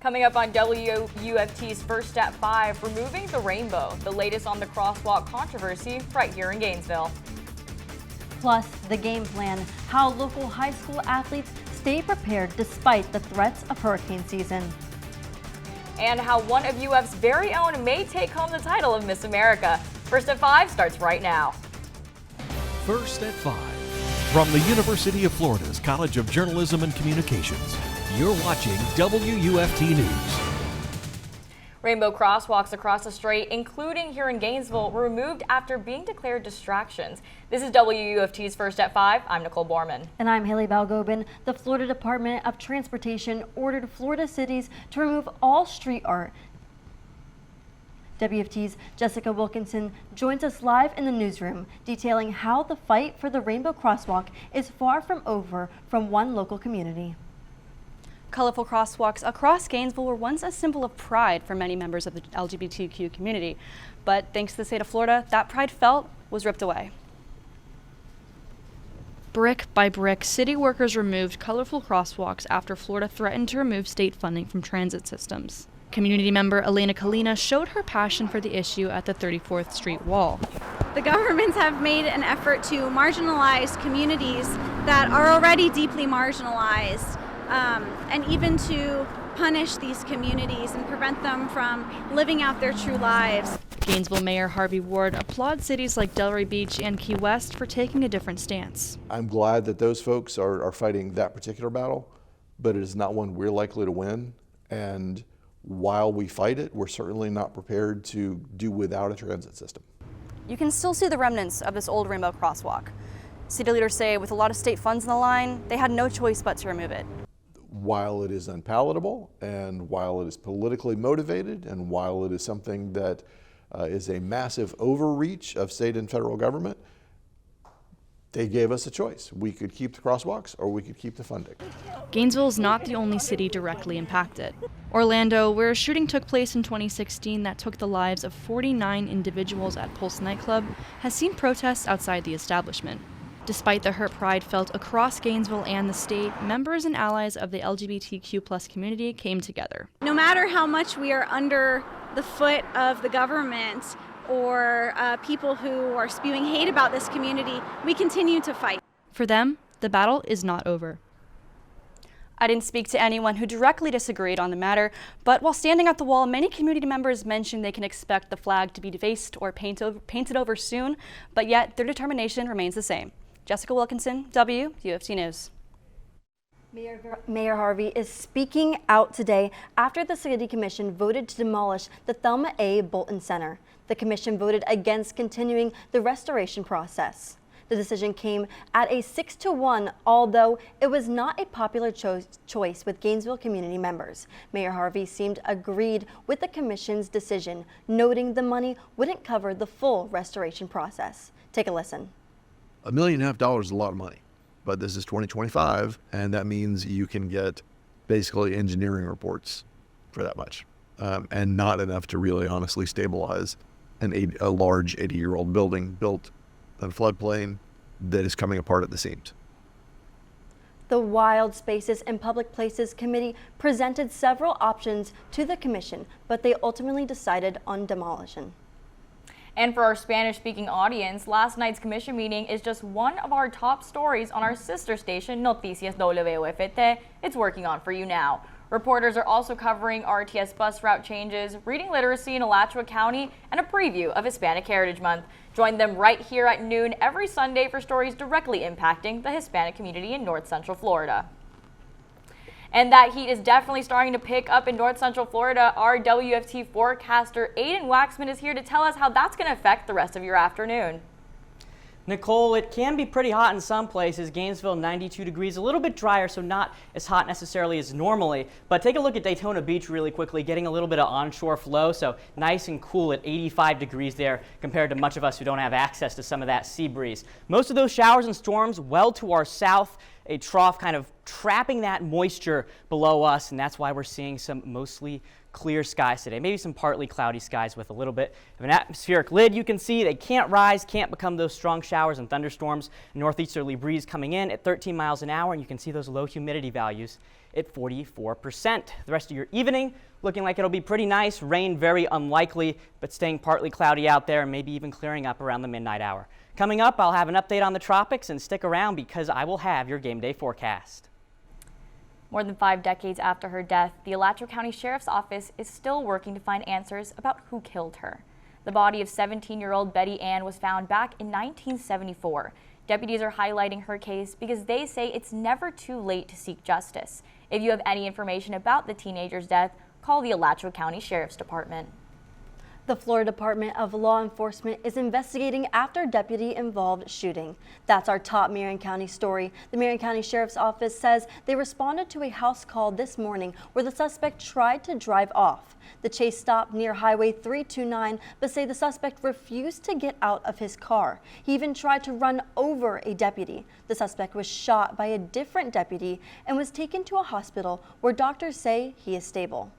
Coming up on WUFT's First at 5, removing the rainbow, the latest on the crosswalk controversy right here in Gainesville. Plus, the game plan, how local high school athletes stay prepared despite the threats of hurricane season. And how one of UF's very own may take home the title of Miss America. First at 5 starts right now. First at 5. From the University of Florida's College of Journalism and Communications, you're watching WUFT News. Rainbow crosswalks across the strait, including here in Gainesville, were removed after being declared distractions. This is WUFT's First at 5. I'm Nicole Borman. And I'm Hayli Balgobin. The Florida Department of Transportation ordered Florida cities to remove all street art. WUFT's Jessica Wilkinson joins us live in the newsroom, detailing how the fight for the Rainbow Crosswalk is far from over from one local community. Colorful crosswalks across Gainesville were once a symbol of pride for many members of the LGBTQ community. But thanks to the state of Florida, that pride felt was ripped away. Brick by brick, city workers removed colorful crosswalks after Florida threatened to remove state funding from transit systems. Community member Elena Kalina showed her passion for the issue at the 34th Street Wall. The governments have made an effort to marginalize communities that are already deeply marginalized, and even to punish these communities and prevent them from living out their true lives. Gainesville Mayor Harvey Ward applauds cities like Delray Beach and Key West for taking a different stance. I'm glad that those folks are fighting that particular battle, but it is not one we're likely to win. And while we fight it, we're certainly not prepared to do without a transit system. You can still see the remnants of this old rainbow crosswalk. City leaders say with a lot of state funds on the line, they had no choice but to remove it. While it is unpalatable, and while it is politically motivated, and while it is something that is a massive overreach of state and federal government, they gave us a choice. We could keep the crosswalks or we could keep the funding. Gainesville is not the only city directly impacted. Orlando, where a shooting took place in 2016 that took the lives of 49 individuals at Pulse nightclub, has seen protests outside the establishment. Despite the hurt pride felt across Gainesville and the state, members and allies of the LGBTQ+ community came together. No matter how much we are under the foot of the government or people who are spewing hate about this community, we continue to fight. For them, the battle is not over. I didn't speak to anyone who directly disagreed on the matter, but while standing at the wall, many community members mentioned they can expect the flag to be defaced or painted over soon, but yet their determination remains the same. Jessica Wilkinson, WUFT News. Mayor Harvey is speaking out today after the City Commission voted to demolish the Thelma A. Bolton Center. The commission voted against continuing the restoration process. The decision came at a 6-1, although it was not a popular choice with Gainesville community members. Mayor Harvey seemed agreed with the commission's decision, noting the money wouldn't cover the full restoration process. Take a listen. $1.5 million is a lot of money, but this is 2025, and that means you can get basically engineering reports for that much, and not enough to really honestly stabilize a large 80-year-old building built on a floodplain that is coming apart at the seams. The Wild Spaces and Public Places Committee presented several options to the commission, but they ultimately decided on demolition. And for our Spanish-speaking audience, last night's commission meeting is just one of our top stories on our sister station, Noticias WUFT. It's working on for you now. Reporters are also covering RTS bus route changes, reading literacy in Alachua County, and a preview of Hispanic Heritage Month. Join them right here at noon every Sunday for stories directly impacting the Hispanic community in North Central Florida. And that heat is definitely starting to pick up in North Central Florida. Our WUFT forecaster, Aiden Wacksman, is here to tell us how that's going to affect the rest of your afternoon. Nicole, it can be pretty hot in some places. Gainesville, 92 degrees, a little bit drier, so not as hot necessarily as normally. But take a look at Daytona Beach really quickly, getting a little bit of onshore flow, so nice and cool at 85 degrees there compared to much of us who don't have access to some of that sea breeze. Most of those showers and storms well to our south, a trough kind of trapping that moisture below us, and that's why we're seeing some mostly clear skies today. Maybe some partly cloudy skies with a little bit of an atmospheric lid. You can see they can't rise, can't become those strong showers and thunderstorms. Northeasterly breeze coming in at 13 miles an hour, and you can see those low humidity values at 44%. The rest of your evening looking like it'll be pretty nice. Rain very unlikely, but staying partly cloudy out there and maybe even clearing up around the midnight hour. Coming up, I'll have an update on the tropics, and stick around because I will have your game day forecast. More than 5 decades after her death, the Alachua County Sheriff's Office is still working to find answers about who killed her. The body of 17-year-old Betty Ann was found back in 1974. Deputies are highlighting her case because they say it's never too late to seek justice. If you have any information about the teenager's death, call the Alachua County Sheriff's Department. The Florida Department of Law Enforcement is investigating after deputy-involved shooting. That's our top Marion County story. The Marion County Sheriff's Office says they responded to a house call this morning where the suspect tried to drive off. The chase stopped near Highway 329, but say the suspect refused to get out of his car. He even tried to run over a deputy. The suspect was shot by a different deputy and was taken to a hospital where doctors say he is stable.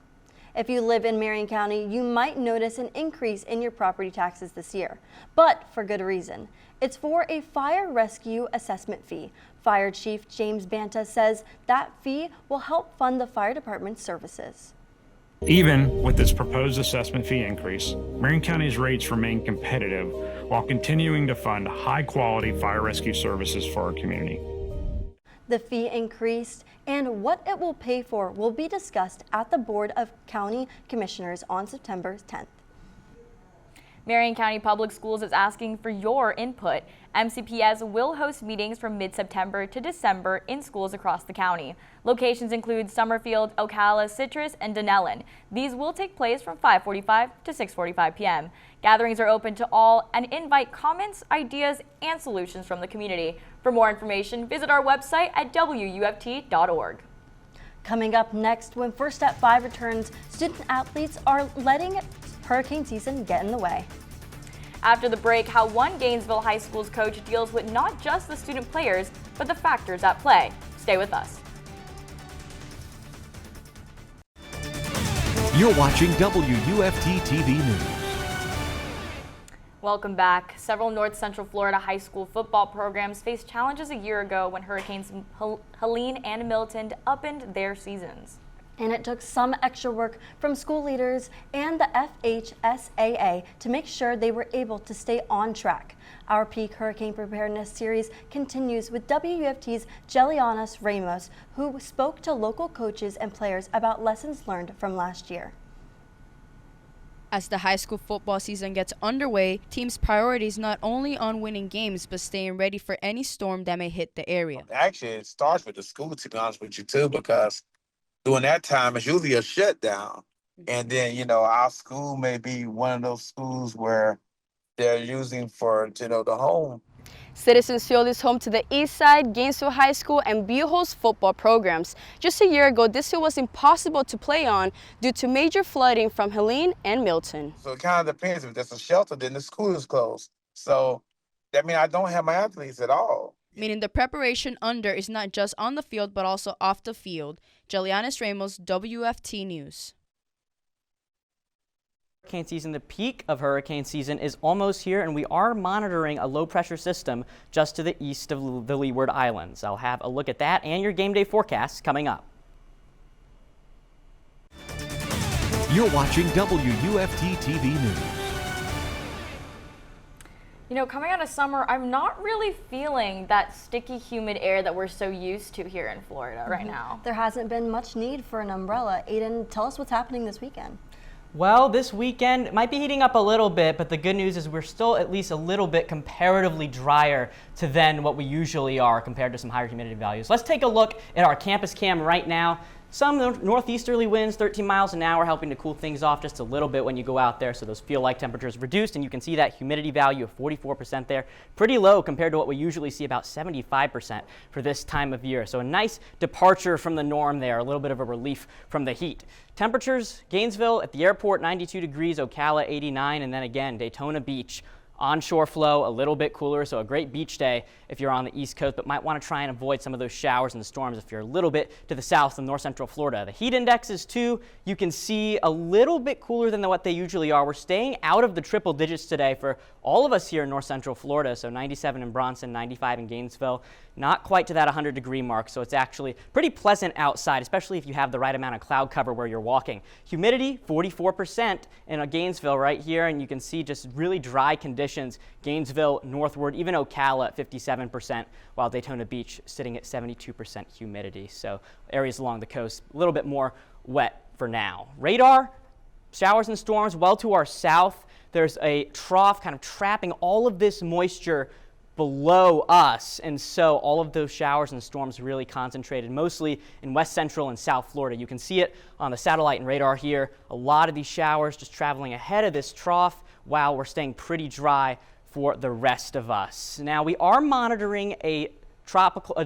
If you live in Marion County, you might notice an increase in your property taxes this year, but for good reason. It's for a fire rescue assessment fee. Fire Chief James Banta says that fee will help fund the fire department's services. Even with this proposed assessment fee increase, Marion County's rates remain competitive while continuing to fund high-quality fire rescue services for our community. The fee increased and what it will pay for will be discussed at the Board of County Commissioners on September 10th. Marion County Public Schools is asking for your input. MCPS will host meetings from mid-September to December in schools across the county. Locations include Summerfield, Ocala, Citrus, and Dunellen. These will take place from 5:45 to 6:45 p.m. Gatherings are open to all and invite comments, ideas, and solutions from the community. For more information, visit our website at WUFT.org. Coming up next, when First at 5 returns, student athletes are letting hurricane season get in the way. After the break, how one Gainesville High School's coach deals with not just the student players, but the factors at play. Stay with us. You're watching WUFT-TV News. Welcome back. Several North Central Florida high school football programs faced challenges a year ago when Hurricanes Helene and Milton upended their seasons. And it took some extra work from school leaders and the FHSAA to make sure they were able to stay on track. Our Peak Hurricane Preparedness series continues with WUFT's Jelianys Ramos, who spoke to local coaches and players about lessons learned from last year. As the high school football season gets underway, teams' priorities not only on winning games, but staying ready for any storm that may hit the area. Actually, it starts with the school, to be honest with you, too, because during that time, it's usually a shutdown. And then, our school may be one of those schools where they're using for, the home. Citizens Field is home to the Eastside, Gainesville High School, and Buell's football programs. Just a year ago, this field was impossible to play on due to major flooding from Helene and Milton. So it kind of depends. If there's a shelter, then the school is closed. So that means I don't have my athletes at all. Meaning the preparation under is not just on the field, but also off the field. Jelianys Ramos, WFT News. Hurricane season, the peak of hurricane season is almost here, and we are monitoring a low pressure system just to the east of the Leeward Islands. I'll have a look at that and your game day forecast coming up. You're watching WUFT-TV News. Coming out of summer, I'm not really feeling that sticky, humid air that we're so used to here in Florida right now. There hasn't been much need for an umbrella. Aiden, tell us what's happening this weekend. Well, this weekend it might be heating up a little bit, but the good news is we're still at least a little bit comparatively drier to than what we usually are compared to some higher humidity values. Let's take a look at our campus cam right now. Some northeasterly winds, 13 miles an hour, helping to cool things off just a little bit when you go out there, so those feel-like temperatures reduced, and you can see that humidity value of 44% there. Pretty low compared to what we usually see, about 75% for this time of year. So a nice departure from the norm there, a little bit of a relief from the heat. Temperatures, Gainesville at the airport, 92 degrees, Ocala, 89, and then again, Daytona Beach, Onshore flow, a little bit cooler, so a great beach day if you're on the East Coast, but might want to try and avoid some of those showers and storms if you're a little bit to the south and north central Florida. The heat indexes too, you can see a little bit cooler than what they usually are. We're staying out of the triple digits today for all of us here in north central Florida, so 97 in Bronson, 95 in Gainesville. Not quite to that 100-degree mark, so it's actually pretty pleasant outside, especially if you have the right amount of cloud cover where you're walking. Humidity, 44% in Gainesville right here, and you can see just really dry conditions. Gainesville northward, even Ocala at 57%, while Daytona Beach sitting at 72% humidity. So areas along the coast, a little bit more wet for now. Radar, showers and storms well to our south. There's a trough kind of trapping all of this moisture below us, and so all of those showers and storms really concentrated mostly in west central and south Florida. You can see it on the satellite and radar here. A lot of these showers just traveling ahead of this trough while we're staying pretty dry for the rest of us. Now we are monitoring a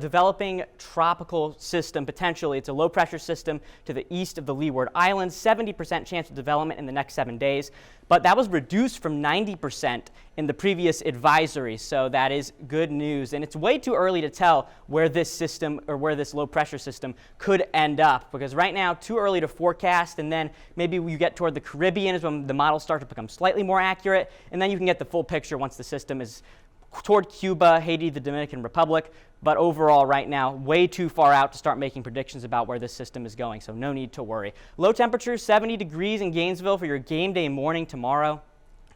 developing tropical system potentially. It's a low pressure system to the east of the Leeward Islands, 70% chance of development in the next 7 days, but that was reduced from 90% in the previous advisory, so that is good news. And it's way too early to tell where this system or where this low pressure system could end up, because right now too early to forecast, and then maybe you get toward the Caribbean is when the models start to become slightly more accurate, and then you can get the full picture once the system is toward Cuba, Haiti, the Dominican Republic, but overall right now way too far out to start making predictions about where this system is going, so no need to worry. Low temperatures, 70 degrees in Gainesville for your game day morning tomorrow.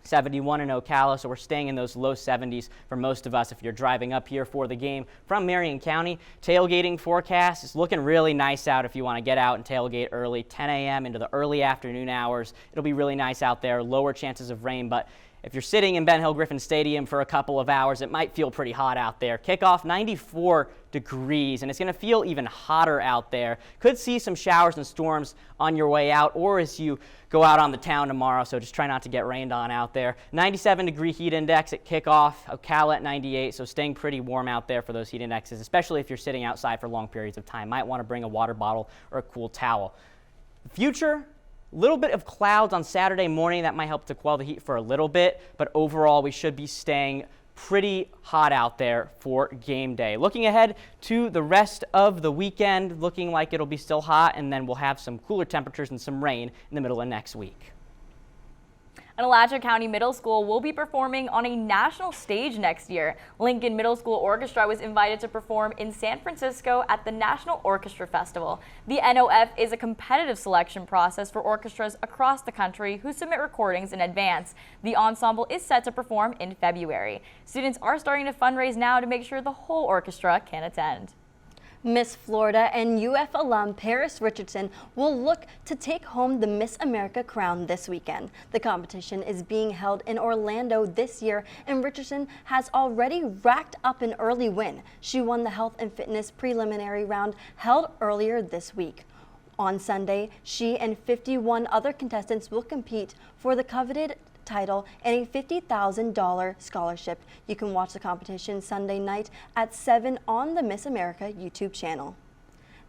71 in Ocala, so we're staying in those low 70s for most of us if you're driving up here for the game from Marion County. Tailgating forecast is looking really nice out if you want to get out and tailgate early, 10 a.m. into the early afternoon hours. It'll be really nice out there, lower chances of rain, but if you're sitting in Ben Hill Griffin Stadium for a couple of hours, it might feel pretty hot out there. Kickoff 94 degrees, and it's going to feel even hotter out there. Could see some showers and storms on your way out or as you go out on the town tomorrow, so just try not to get rained on out there. 97-degree heat index at kickoff, Ocala at 98, so staying pretty warm out there for those heat indexes, especially if you're sitting outside for long periods of time. Might want to bring a water bottle or a cool towel. Future, little bit of clouds on Saturday morning. That might help to quell the heat for a little bit, but overall we should be staying pretty hot out there for game day. Looking ahead to the rest of the weekend, looking like it'll be still hot, and then we'll have some cooler temperatures and some rain in the middle of next week. And Alachua County Middle School will be performing on a national stage next year. Lincoln Middle School Orchestra was invited to perform in San Francisco at the National Orchestra Festival. The NOF is a competitive selection process for orchestras across the country who submit recordings in advance. The ensemble is set to perform in February. Students are starting to fundraise now to make sure the whole orchestra can attend. Miss Florida and UF alum Paris Richardson will look to take home the Miss America crown this weekend. The competition is being held in Orlando this year, and Richardson has already racked up an early win. She won the health and fitness preliminary round held earlier this week. On Sunday, she and 51 other contestants will compete for the coveted title and a $50,000 scholarship. You can watch the competition Sunday night at 7 on the Miss America YouTube channel.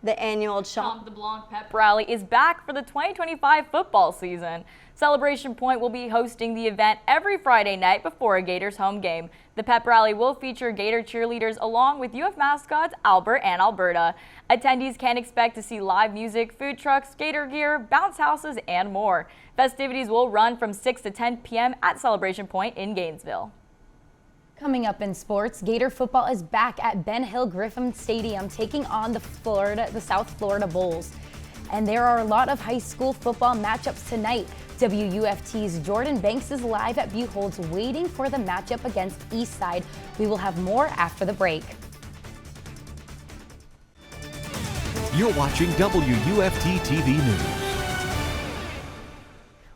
The annual Champ de Blanc Pep Rally is back for the 2025 football season. Celebration Point will be hosting the event every Friday night before a Gators home game. The Pep Rally will feature Gator cheerleaders along with UF mascots Albert and Alberta. Attendees can expect to see live music, food trucks, Gator gear, bounce houses, and more. Festivities will run from 6 to 10 p.m. at Celebration Point in Gainesville. Coming up in sports, Gator football is back at Ben Hill Griffin Stadium taking on the South Florida Bulls. And there are a lot of high school football matchups tonight. WUFT's Jordan Banks is live at Buchholz waiting for the matchup against Eastside. We will have more after the break. You're watching WUFT-TV News.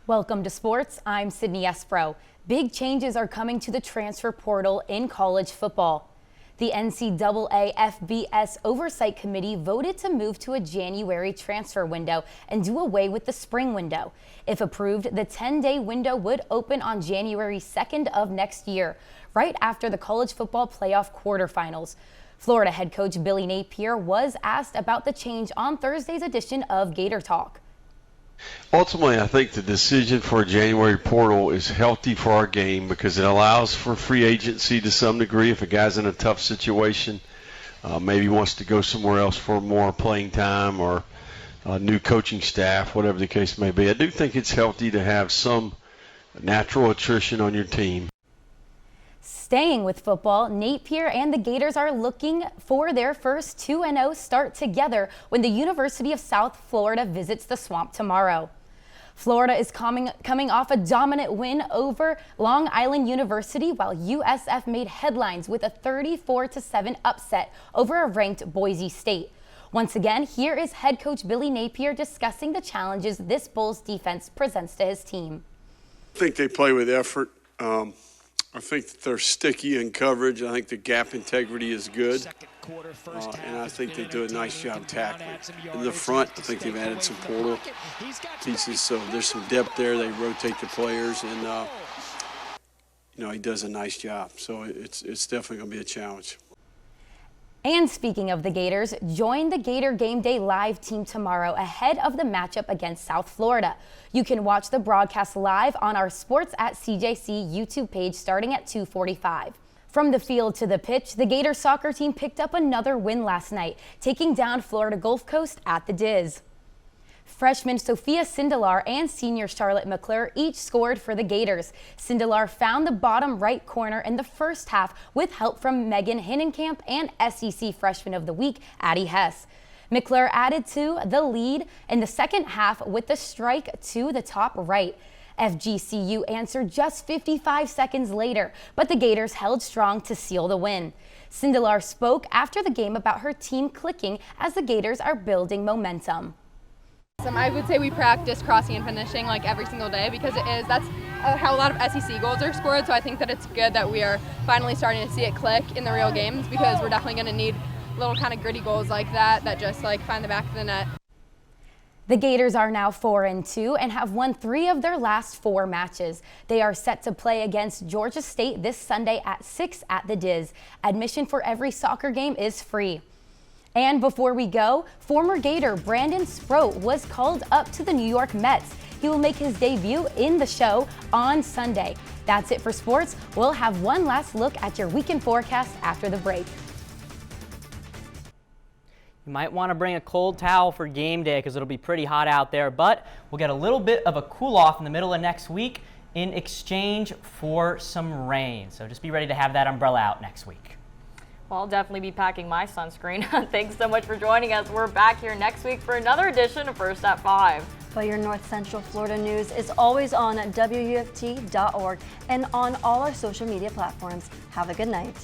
Welcome to sports. I'm Sydnie Espro. Big changes are coming to the transfer portal in college football. The NCAA FBS Oversight Committee voted to move to a January transfer window and do away with the spring window. If approved, the 10-day window would open on January 2nd of next year, right after the college football playoff quarterfinals. Florida head coach Billy Napier was asked about the change on Thursday's edition of Gator Talk. Ultimately, I think the decision for a January portal is healthy for our game because it allows for free agency to some degree. If a guy's in a tough situation, maybe wants to go somewhere else for more playing time or new coaching staff, whatever the case may be. I do think it's healthy to have some natural attrition on your team. Staying with football, Napier and the Gators are looking for their first 2-0 start together when the University of South Florida visits the Swamp tomorrow. Florida is coming off a dominant win over Long Island University, while USF made headlines with a 34-7 upset over a ranked Boise State. Once again, here is head coach Billy Napier discussing the challenges this Bulls defense presents to his team. I think they play with effort. I think that they're sticky in coverage. I think the gap integrity is good. And I think they do a nice job tackling. In the front, I think they've added some portal pieces, so there's some depth there. They rotate the players, and he does a nice job. So it's definitely going to be a challenge. And speaking of the Gators, join the Gator Game Day live team tomorrow ahead of the matchup against South Florida. You can watch the broadcast live on our Sports at CJC YouTube page starting at 2:45. From the field to the pitch, the Gator soccer team picked up another win last night, taking down Florida Gulf Coast at the Diz. Freshman Sophia Sindelar and senior Charlotte McClure each scored for the Gators. Sindelar found the bottom right corner in the first half with help from Megan Hinnenkamp and SEC Freshman of the Week, Addie Hess. McClure added to the lead in the second half with the strike to the top right. FGCU answered just 55 seconds later, but the Gators held strong to seal the win. Sindelar spoke after the game about her team clicking as the Gators are building momentum. I would say we practice crossing and finishing like every single day because that's how a lot of SEC goals are scored. So I think that it's good that we are finally starting to see it click in the real games because we're definitely going to need little kind of gritty goals like that just like find the back of the net. The Gators are now 4-2 and have won 3 of their last 4 matches. They are set to play against Georgia State this Sunday at 6 at the Diz. Admission for every soccer game is free. And before we go, former Gator Brandon Sproat was called up to the New York Mets. He will make his debut in the show on Sunday. That's it for sports. We'll have one last look at your weekend forecast after the break. You might want to bring a cold towel for game day because it'll be pretty hot out there, but we'll get a little bit of a cool off in the middle of next week in exchange for some rain. So just be ready to have that umbrella out next week. Well, I'll definitely be packing my sunscreen. Thanks so much for joining us. We're back here next week for another edition of First at 5. But your North Central Florida news is always on WUFT.org and on all our social media platforms. Have a good night.